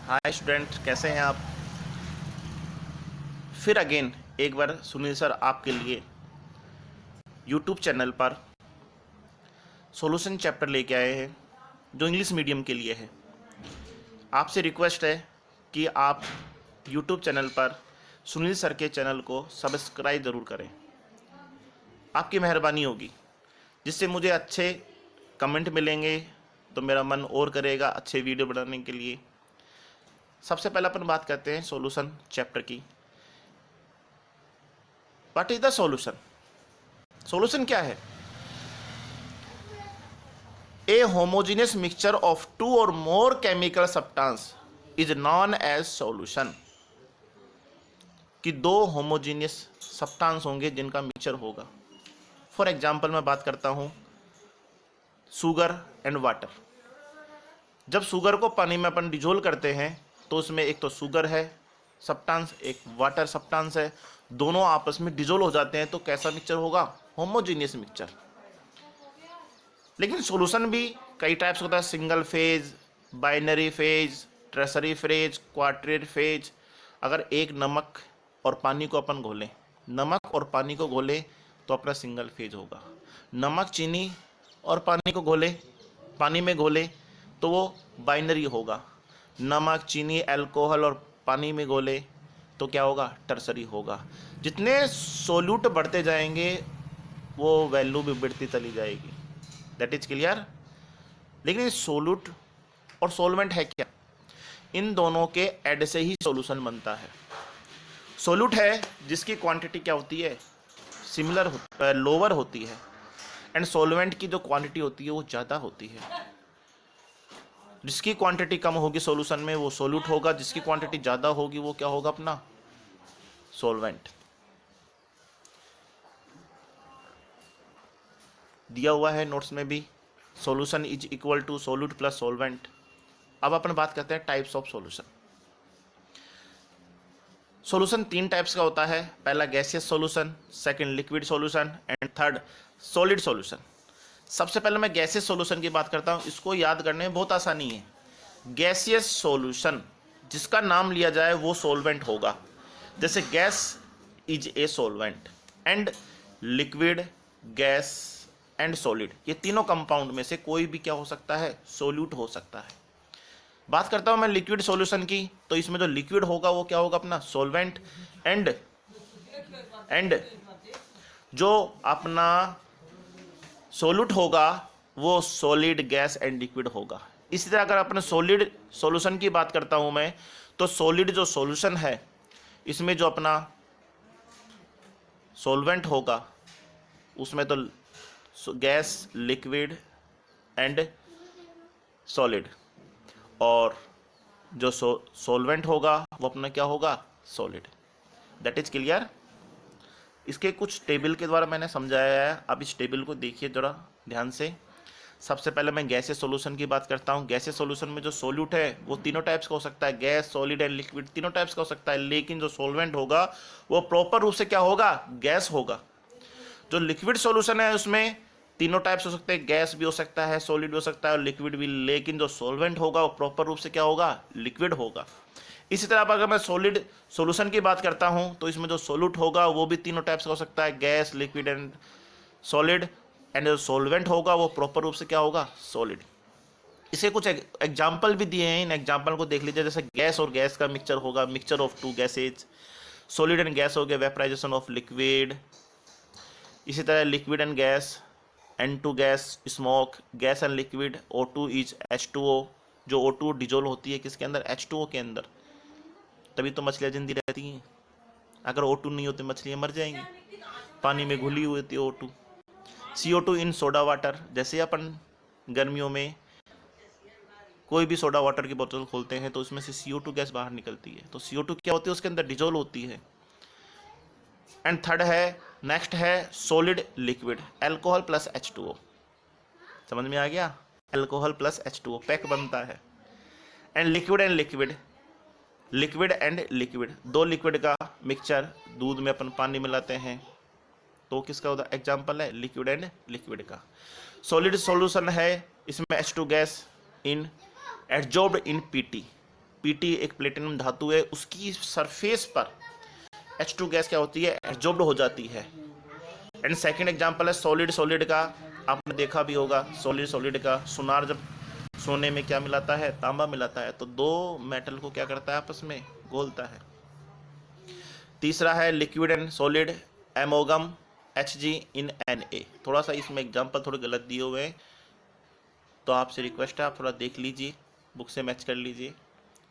Hi student, कैसे हैं आप। फिर अगेन एक बार सुनील सर आपके लिए यूट्यूब चैनल पर सॉल्यूशन चैप्टर लेके आए हैं जो इंग्लिश मीडियम के लिए है। आपसे रिक्वेस्ट है कि आप यूट्यूब चैनल पर सुनील सर के चैनल को सब्सक्राइब ज़रूर करें। आपकी मेहरबानी होगी, जिससे मुझे अच्छे कमेंट मिलेंगे तो मेरा मन और करेगा अच्छे वीडियो बनाने के लिए। सबसे पहले अपन बात करते हैं सॉल्यूशन चैप्टर की। What is the solution? Solution क्या है? A homogeneous mixture of two or more chemical substance is known as solution। कि दो होमोजीनियस सब्सटेंस होंगे जिनका मिक्सचर होगा। फॉर एग्जांपल मैं बात करता हूँ शुगर एंड वाटर। जब शुगर को पानी में अपन डिजोल्व करते हैं तो उसमें एक तो शुगर है सब्सटेंस, एक वाटर सब्सटेंस है, दोनों आपस में डिजोल्व हो जाते हैं तो कैसा मिक्सचर होगा? Homogeneous mixture. लेकिन सॉल्यूशन भी कई टाइप्स होता है, single phase, binary phase, ternary phase, quadrate phase. अगर एक नमक और पानी को अपन घोलें, नमक और पानी को घोलें तो अपना सिंगल फेज होगा। नमक चीनी और पानी को घोले, पानी में घोले तो वो बाइनरी होगा। नमक चीनी अल्कोहल और पानी में घोले तो क्या होगा? टर्सरी होगा। जितने सोल्यूट बढ़ते जाएंगे वो वैल्यू भी बढ़ती चली जाएगी। That is clear. लेकिन सोल्यूट और सोलवेंट है क्या? इन दोनों के ऐड से ही सॉल्यूशन बनता है। सोल्यूट है जिसकी क्वांटिटी क्या होती है? सिमिलर लोअर होती है, एंड सोलवेंट की जो क्वांटिटी होती है वो ज़्यादा होती है। जिसकी क्वांटिटी कम होगी सॉल्यूशन में वो सोल्यूट होगा, जिसकी क्वांटिटी ज़्यादा होगी वो क्या होगा? अपना सोलवेंट। दिया हुआ है नोट्स में भी, solution is equal to solute plus solvent. अब अपन बात करते हैं टाइप्स ऑफ सॉल्यूशन। सॉल्यूशन तीन टाइप्स का होता है। पहला gaseous solution, second liquid solution and third solid solution. सबसे पहले मैं गैसियस सॉल्यूशन की बात करता हूँ। इसको याद करने में बहुत आसानी है। गैसियस सॉल्यूशन जिसका नाम लिया जाए वो सॉल्वेंट होगा। जैसे gas is a solvent, and liquid, gas and solid, ये तीनों कंपाउंड में से कोई भी क्या हो सकता है? सोल्यूट हो सकता है। बात करता हूं मैं लिक्विड सॉल्यूशन की, तो इसमें जो लिक्विड होगा वो क्या होगा? अपना सॉल्वेंट, एंड जो अपना सोल्यूट होगा वो सॉलिड, गैस एंड लिक्विड होगा। इसी तरह अगर अपने सॉलिड सॉल्यूशन की बात करता हूं मैं, तो सॉलिड जो सॉल्यूशन है इसमें जो अपना सॉल्वेंट होगा उसमें तो गैस, लिक्विड एंड सॉलिड, और जो सॉल्वेंट होगा वो अपना क्या होगा? सॉलिड। That is clear. इसके कुछ टेबल के द्वारा मैंने समझाया है, अब इस टेबल को देखिए जरा ध्यान से। सबसे पहले मैं गैसियस सॉल्यूशन की बात करता हूँ। गैसियस सॉल्यूशन में जो सोल्यूट है वो तीनों टाइप्स का हो सकता है, गैस, सॉलिड एंड लिक्विड, तीनों टाइप्स का हो सकता है। लेकिन जो सॉल्वेंट होगा वो प्रॉपर रूप से क्या होगा? गैस होगा। जो लिक्विड सॉल्यूशन है उसमें तीनों टाइप्स हो सकते हैं, गैस भी हो सकता है, सॉलिड भी हो सकता है और लिक्विड भी। लेकिन जो सॉल्वेंट होगा वो प्रॉपर रूप से क्या होगा? लिक्विड होगा। इसी तरह अगर मैं सॉलिड सॉल्यूशन की बात करता हूं तो इसमें जो सोल्यूट होगा वो भी तीनों टाइप्स का हो सकता है, gas, liquid and solid, and जो सॉल्वेंट होगा वो प्रॉपर रूप से क्या होगा? सॉलिड। इसे कुछ एग्जाम्पल भी दिए हैं, इन एग्जाम्पल को देख लीजिए। जैसे गैस और गैस का मिक्सचर होगा, mixture of to gases. Solid and gas हो गया, वेपराइजेशन ऑफ लिक्विड। इसी तरह liquid and gas, N2 gas, smoke, gas and liquid, O2 is H2O। जो O2 डिजोल्व होती है किसके अंदर? H2O के अंदर, तभी तो मछलियाँ जिंदी रहती हैं। अगर O2 नहीं होती मछलियाँ मर जाएंगी, पानी में घुली हुई होती है O2। CO2 इन सोडा वाटर, जैसे अपन गर्मियों में कोई भी सोडा वाटर की बोतल खोलते हैं तो उसमें से CO2 गैस बाहर निकलती है, तो CO2 क्या होती है? उसके अंदर डिजोल्व होती है। एंड थर्ड है, नेक्स्ट है solid liquid, alcohol plus H2O। समझ में आ गया? अल्कोहल प्लस H2O पैक बनता है। And liquid and liquid, liquid and liquid, दो लिक्विड का मिक्सचर दूध में अपन पानी मिलाते हैं तो किसका एग्जाम्पल है? लिक्विड एंड लिक्विड का। सॉलिड सॉल्यूशन है, इसमें H2 gas in adsorbed in PT। Pt एक प्लेटिनम धातु है, उसकी सरफेस पर H2 गैस क्या होती है, एब्जॉर्ब्ड हो जाती है। एंड सेकंड एग्जांपल है सॉलिड सॉलिड का, आपने देखा भी होगा सॉलिड सॉलिड का, सुनार जब सोने में क्या मिलाता है, तांबा मिलाता है, तो दो मेटल को क्या करता है, आपस में घोलता है। तीसरा है liquid and solid, amalgam Hg in Na। थोड़ा सा इसमें एग्जांपल थोड़े गलत दिए हुए हैं, तो आपसे रिक्वेस्ट है आप थोड़ा देख लीजिए, बुक से मैच कर लीजिए,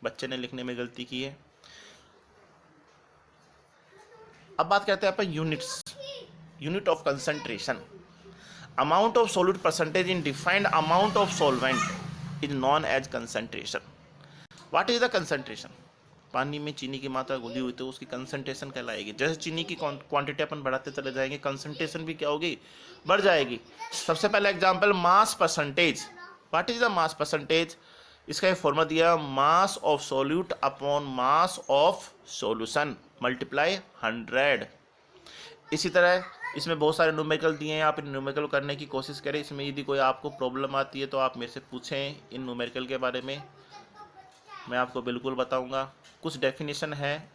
बच्चे ने लिखने में गलती की है। अब बात करते हैं अपन units, unit of concentration. Amount of solute percentage in defined amount of solvent is known as concentration. What is the concentration? पानी में चीनी की मात्रा घुली हुई तो उसकी कंसंट्रेशन कहलाएगी। जैसे चीनी की क्वांटिटी अपन बढ़ाते चले जाएंगे, कंसंट्रेशन भी क्या होगी, बढ़ जाएगी। सबसे पहला example mass percentage. What is the mass percentage? इसका एक फॉर्मूला दिया, mass of solute upon mass of solution multiply 100। इसी तरह इसमें बहुत सारे न्यूमेरिकल दिए हैं, आप इन न्यूमेरिकल करने की कोशिश करें। इसमें यदि कोई आपको प्रॉब्लम आती है तो आप मेरे से पूछें इन न्यूमेरिकल के बारे में, मैं आपको बिल्कुल बताऊंगा। कुछ डेफिनेशन है,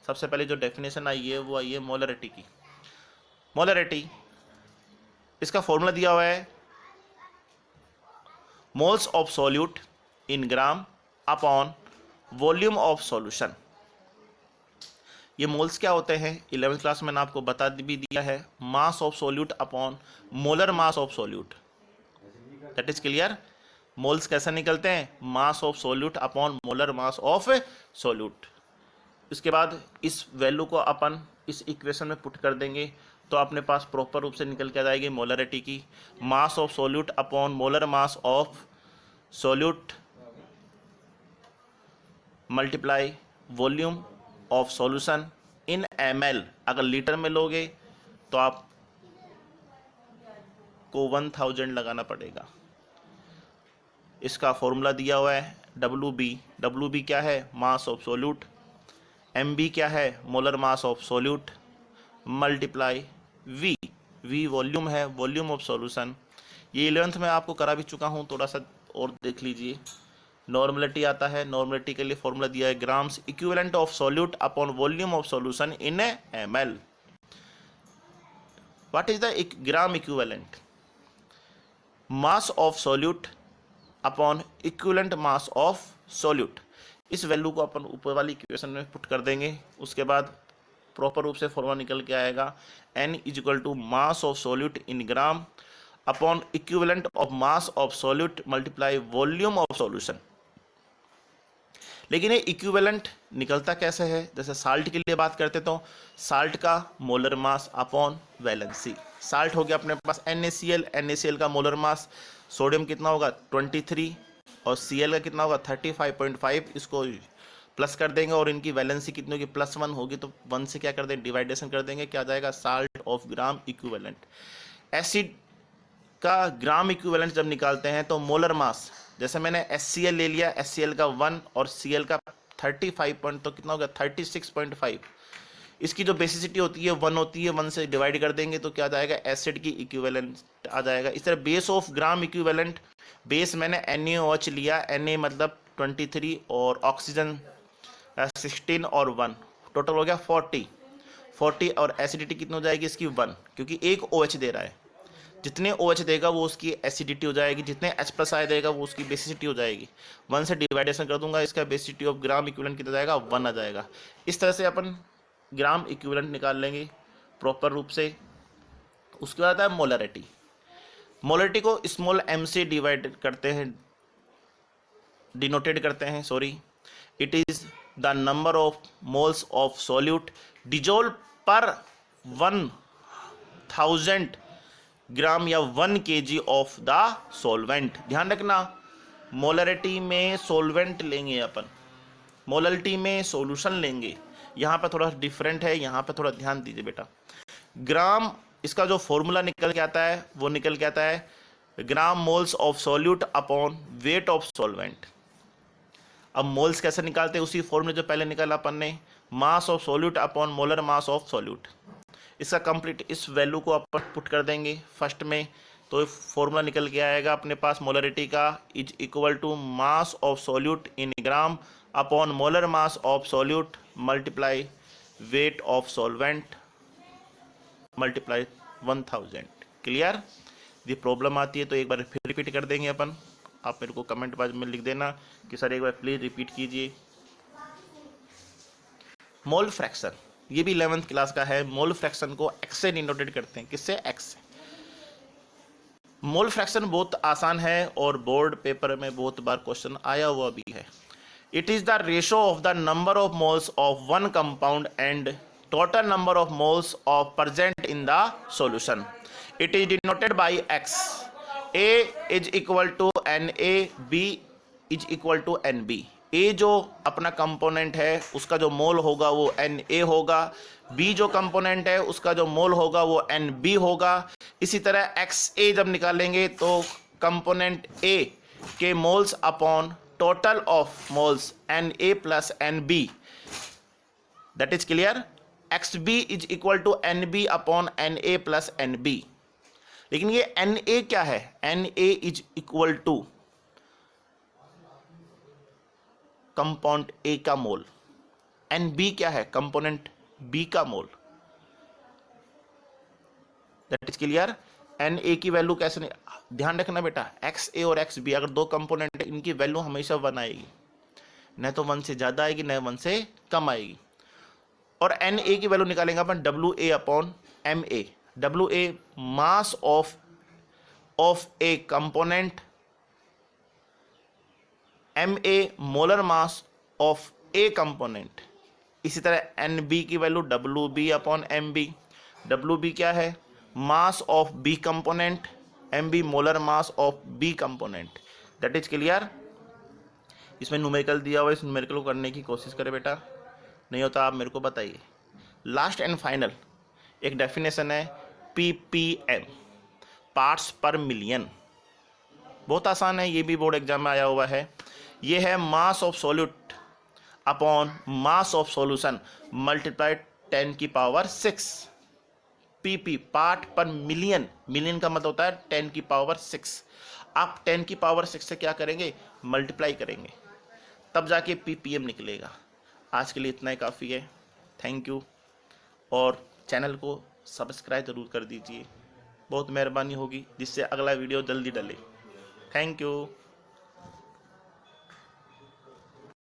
सबसे पहले जो डेफिनेशन आई है वो आई है मोलरिटी की। मोलरिटी, इसका फॉर्मूला दिया हुआ है moles of solute in gram upon volume of solution. ये मोल्स क्या होते हैं, 11th क्लास में मैंने आपको बता भी दिया है, mass of solute upon molar mass of solute. That is clear. Moles कैसे निकलते हैं, मास of solute upon molar mass of solute. इसके बाद इस वैल्यू को अपन इस इक्वेशन में पुट कर देंगे तो अपने पास प्रॉपर रूप से निकल के आ जाएगी मोलरिटी की, मास of solute upon molar mass of solute multiply volume of solution in ml। अगर लीटर में लोगे तो आप को 1000 लगाना पड़ेगा। इसका फॉर्मूला दिया हुआ है WB। WB क्या है, मास ऑफ सॉल्यूट। MB क्या है, molar mass of solute multiply V। V volume है, वॉल्यूम ऑफ सॉल्यूशन। ये 11th में आपको करा भी चुका हूँ, थोड़ा सा और देख लीजिए। नॉर्मलिटी आता है, नॉर्मलिटी के लिए फॉर्मूला दिया है grams equivalent of solute upon volume of solution in ml। What is the gram equivalent? Mass of solute upon equivalent mass of solute. इस वैल्यू को अपन ऊपर वाली इक्वेशन में पुट कर देंगे, उसके बाद प्रॉपर रूप से फॉर्मूला निकल के आएगा N is equal to mass of solute in gram upon equivalent of mass of solute multiply volume of solution. लेकिन ये इक्विवेलेंट निकलता कैसे है, जैसे साल्ट के लिए बात करते तो साल्ट का molar mass upon valency. Salt हो गया अपने पास NaCl, NaCl का मोलर मास, सोडियम कितना होगा 23 और Cl का कितना होगा 35.5। इसको प्लस कर देंगे और इनकी वैलेंसी कितनी होगी +1 होगी, तो 1 से क्या कर देंगे डिवाइडेशन कर देंगे, क्या आ जाएगा salt of gram equivalent. Acid का ग्राम इक्विवेलेंट जब निकालते हैं तो मोलर मास, जैसे मैंने HCl ले लिया, HCl का 1 और Cl का 35 तो कितना हो गया 36.5। इसकी जो बेसिसिटी होती है 1 होती है, 1 से डिवाइड कर देंगे तो क्या आ जाएगा एसिड की इक्विवेलेंट आ जाएगा। इस तरह base of gram equivalent, base मैंने NaOH लिया, Na मतलब 23 और ऑक्सीजन 16 और 1, टोटल हो गया 40 और एसिडिटी कितनी हो जाएगी इसकी 1, क्योंकि एक OH दे रहा है, जितने OH देगा वो उसकी एसिडिटी हो जाएगी, जितने H+ आय देगा वो उसकी बेसिसिटी हो जाएगी। 1 से डिवाइडेशन कर दूंगा, इसका बेसिसिटी ऑफ ग्राम इक्विवेलेंट कितना जाएगा 1 आ जाएगा। इस तरह से अपन ग्राम इक्विवेलेंट निकाल लेंगे प्रॉपर रूप से। उसके बाद आता है मोलरिटी। मोलरिटी को स्मॉल m से डिवाइड करते हैं, डिनोटेड करते हैं, sorry. It is the number of moles of solute dissolve पर 1000 ग्राम या 1 kg ऑफ द सॉल्वेंट। ध्यान रखना, मोलरिटी में सॉल्वेंट लेंगे अपन, मोलरिटी में सॉल्यूशन लेंगे, यहाँ पर थोड़ा डिफरेंट है, यहाँ पर थोड़ा ध्यान दीजिए बेटा। ग्राम, इसका जो फॉर्मूला निकल के आता है वो निकल के आता है gram moles of solute upon weight of solvent. अब मोल्स कैसे निकालते हैं, उसी फॉर्मूले जो पहले निकाला अपन ने, मास of solute upon molar mass of solute. इसका कंप्लीट इस वैल्यू को अपन पुट कर देंगे फर्स्ट में, तो फॉर्मूला निकल के आएगा अपने पास मोलरिटी का, is equal to mass of solute in gram upon molar mass of solute multiply weight of solvent multiply 1000। Clear? ये प्रॉब्लम आती है तो एक बार फिर रिपीट कर देंगे अपन। आप मेरे को कमेंट बॉक्स में लिख देना कि सर एक बार प्लीज रिपीट कीजिए। मोल फ्रैक्शन, ये भी 11th क्लास का है। मोल फ्रैक्शन को एक्स से डिनोटेट करते हैं। किससे? एक्स से। मोल फ्रैक्शन बहुत आसान है और बोर्ड पेपर में बहुत बार क्वेश्चन आया हुआ भी है। It is the ratio of the number of moles of one compound and total number of moles of present in the solution. It is denoted by X. A is equal to N A, B is equal to N B. A जो अपना component है उसका जो मोल होगा वो N A होगा, B जो component है उसका जो मोल होगा वो एन बी होगा। इसी तरह एक्स ए जब निकालेंगे तो कंपोनेंट ए के moles upon total of moles N A plus N B, that is clear. X B is equal to N B upon N A plus N B. लेकिन ये N A क्या है? N A is equal to compound A का mole. N B क्या है? Component B का mole. That is clear. N A की value कैसे नहीं, ध्यान रखना बेटा, एक्स ए और एक्स बी अगर दो कंपोनेंट है इनकी वैल्यू हमेशा 1 आएगी, न तो 1 से ज्यादा आएगी न 1 से कम आएगी। और एन ए की वैल्यू निकालेंगे अपन W A upon M A. W A mass of A component, M A molar mass of A component. इसी तरह एन बी की value W B upon M B. W B क्या है? Mass of B component, M B molar mass of B component. That is clear. इसमें numerical दिया हुआ है, इस न्यूमेरिकल को करने की कोशिश करें बेटा, नहीं होता आप मेरे को बताइए। लास्ट एंड फाइनल एक डेफिनेशन है पीपीएम, पार्ट्स पर मिलियन। बहुत आसान है, ये भी बोर्ड एग्जाम में आया हुआ है। ये है mass of solute upon mass of solution multiplied 10 की पावर 6। पीपी पार्ट पर मिलियन, मिलियन का मतलब होता है 10 की पावर 6। आप 10 की पावर 6 से क्या करेंगे? मल्टीप्लाई करेंगे, तब जाके पीपीएम निकलेगा। आज के लिए इतना ही काफ़ी है। Thank you. और चैनल को सब्सक्राइब ज़रूर कर दीजिए, बहुत मेहरबानी होगी, जिससे अगला वीडियो जल्दी डले। Thank you.